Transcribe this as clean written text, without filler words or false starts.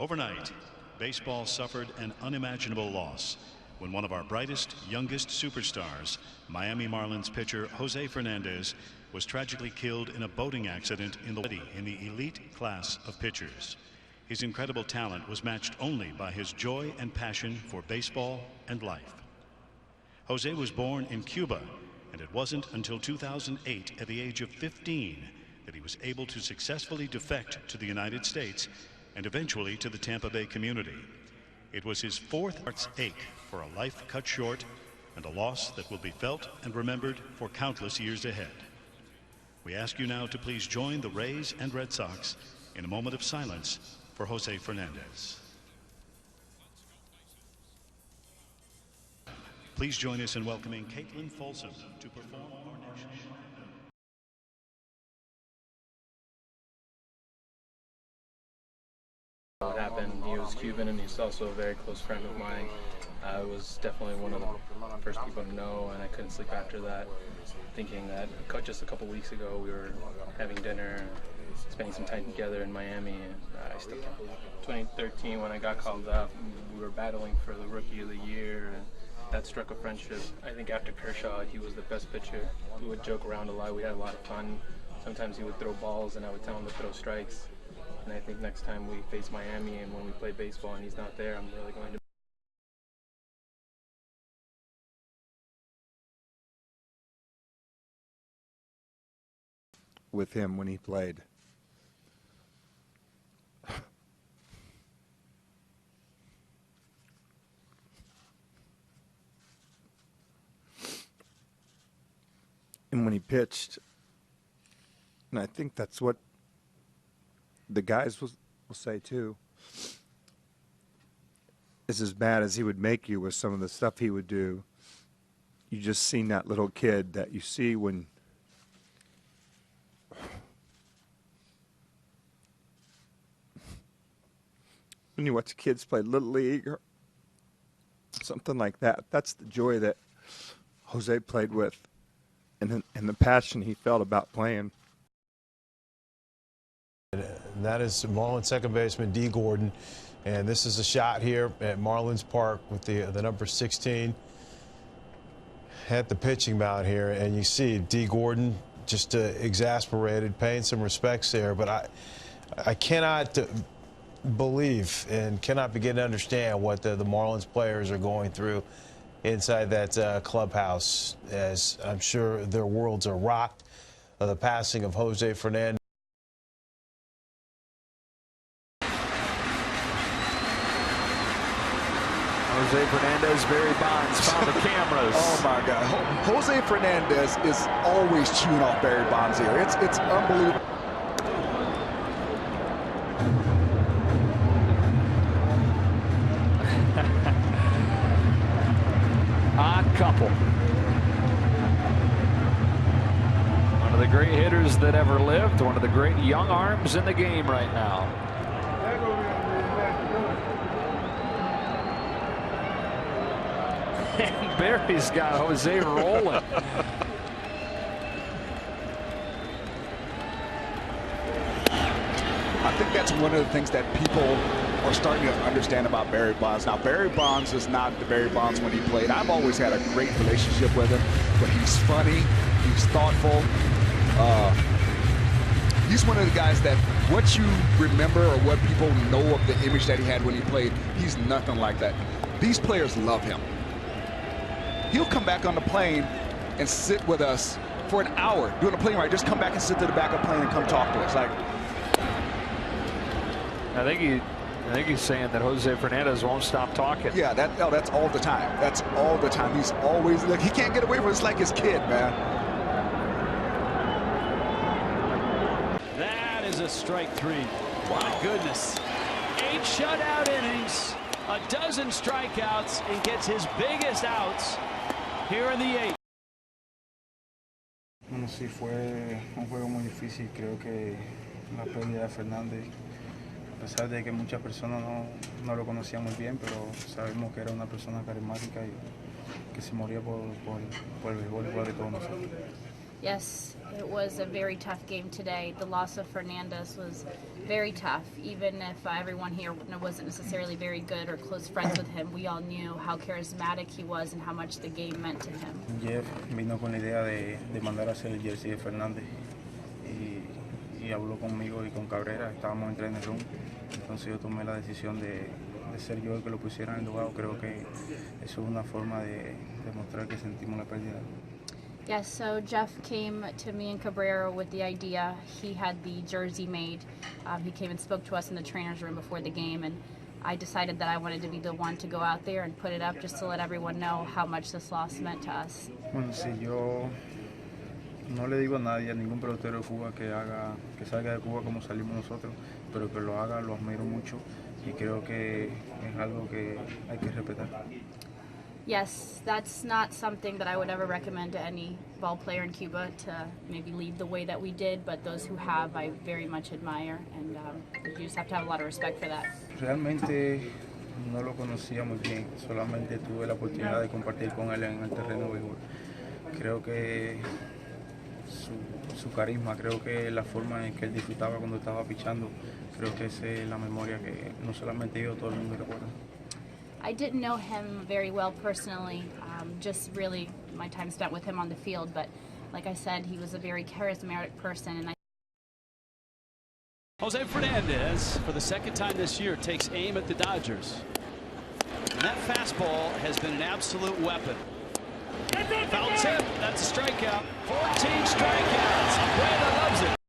Overnight, baseball suffered an unimaginable loss when one of our brightest, youngest superstars, Miami Marlins pitcher Jose Fernandez, was tragically killed in a boating accident in the elite class of pitchers. His incredible talent was matched only by his joy and passion for baseball and life. Jose was born in Cuba, and it wasn't until 2008, at the age of 15, that he was able to successfully defect to the United States and eventually to the Tampa Bay community. It was his fourth heart's ache for a life cut short and a loss that will be felt and remembered for countless years ahead. We ask you now to please join the Rays and Red Sox in a moment of silence for Jose Fernandez. Please join us in welcoming Caitlin Folsom to perform our national anthem. What happened, he was Cuban and he's also a very close friend of mine. I was definitely one of the first people to know, and I couldn't sleep after that, thinking that just a couple weeks ago we were having dinner, spending some time together in Miami, and I still can't believe it. 2013, when I got called up, we were battling for the Rookie of the Year, and that struck a friendship. I think after Kershaw, he was the best pitcher. We would joke around a lot. We had a lot of fun. Sometimes he would throw balls, and I would tell him to throw strikes. And I think next time we face Miami and when we play baseball and he's not there, I'm really going to. With him when he played. And when he pitched, and I think that's what the guys will say too, is as bad as he would make you with some of the stuff he would do, you just seen that little kid that you see when you watch kids play Little League or something like that. That's the joy that Jose played with, and the passion he felt about playing. That is Marlins second baseman Dee Gordon, and this is a shot here at Marlins Park with the number 16 at the pitching mound here, and you see Dee Gordon just exasperated, paying some respects there. But I cannot believe and cannot begin to understand what the Marlins players are going through inside that clubhouse, as I'm sure their worlds are rocked of the passing of Jose Fernandez. Jose Fernandez, Barry Bonds found the cameras. Oh my God, Jose Fernandez is always chewing off Barry Bonds here. It's unbelievable. Odd couple. One of the great hitters that ever lived, one of the great young arms in the game right now. And Barry's got Jose rolling. I think that's one of the things that people are starting to understand about Barry Bonds. Now, Barry Bonds is not the Barry Bonds when he played. I've always had a great relationship with him, but he's funny, he's thoughtful. He's one of the guys that what you remember or what people know of the image that he had when he played, he's nothing like that. These players love him. He'll come back on the plane and sit with us for an hour doing a plane ride. Just come back and sit to the back of the plane and come talk to us. Like, I think he's saying that Jose Fernandez won't stop talking. Yeah, that's all the time. That's all the time. He's always like, he can't get away from it. It's like his kid, man. That is a strike three. My goodness. 8 shutout innings, a dozen strikeouts, and gets his biggest outs here in the 8th. Bueno, sí, fue un juego muy difícil. Creo que la pérdida de Fernández, a pesar de que muchas personas no lo conocían muy bien, pero sabemos que era una persona carismática y que se moría por el béisbol igual de todos nosotros. Yes, it was a very tough game today. The loss of Fernandes was very tough. Even if everyone here wasn't necessarily very good or close friends with him, we all knew how charismatic he was and how much the game meant to him. Jeff vino con la idea de mandar a hacer el jersey de Fernández y habló conmigo y con Cabrera, estábamos en training room, entonces yo tomé la decisión de ser yo el que lo pusiera en el lugar. Creo que eso es una forma de demostrar que sentimos la pérdida. Yes, so Jeff came to me and Cabrera with the idea. He had the jersey made. He came and spoke to us in the trainer's room before the game, and I decided that I wanted to be the one to go out there and put it up just to let everyone know how much this loss meant to us. Bueno, si yo no le digo a nadie, a ningún pelotero de Cuba que salga de Cuba como salimos nosotros, pero que lo haga, lo admiro mucho y creo que es algo que hay que respetar. Yes, that's not something that I would ever recommend to any ball player in Cuba to maybe leave the way that we did, but those who have, I very much admire, and you just have to have a lot of respect for that. Realmente no lo conocía muy bien, solamente tuve la oportunidad de compartir con él en el terreno de béisbol. Creo que su carisma, creo que la forma en que él disfrutaba cuando estaba pichando, creo que esa es la memoria que no solamente yo, todo el mundo recuerda. I didn't know him very well personally, just really my time spent with him on the field, but like I said, he was a very charismatic person. And Jose Fernandez, for the second time this year, takes aim at the Dodgers. And that fastball has been an absolute weapon. Foul tip, that's a strikeout. 14 strikeouts. Brandon loves it.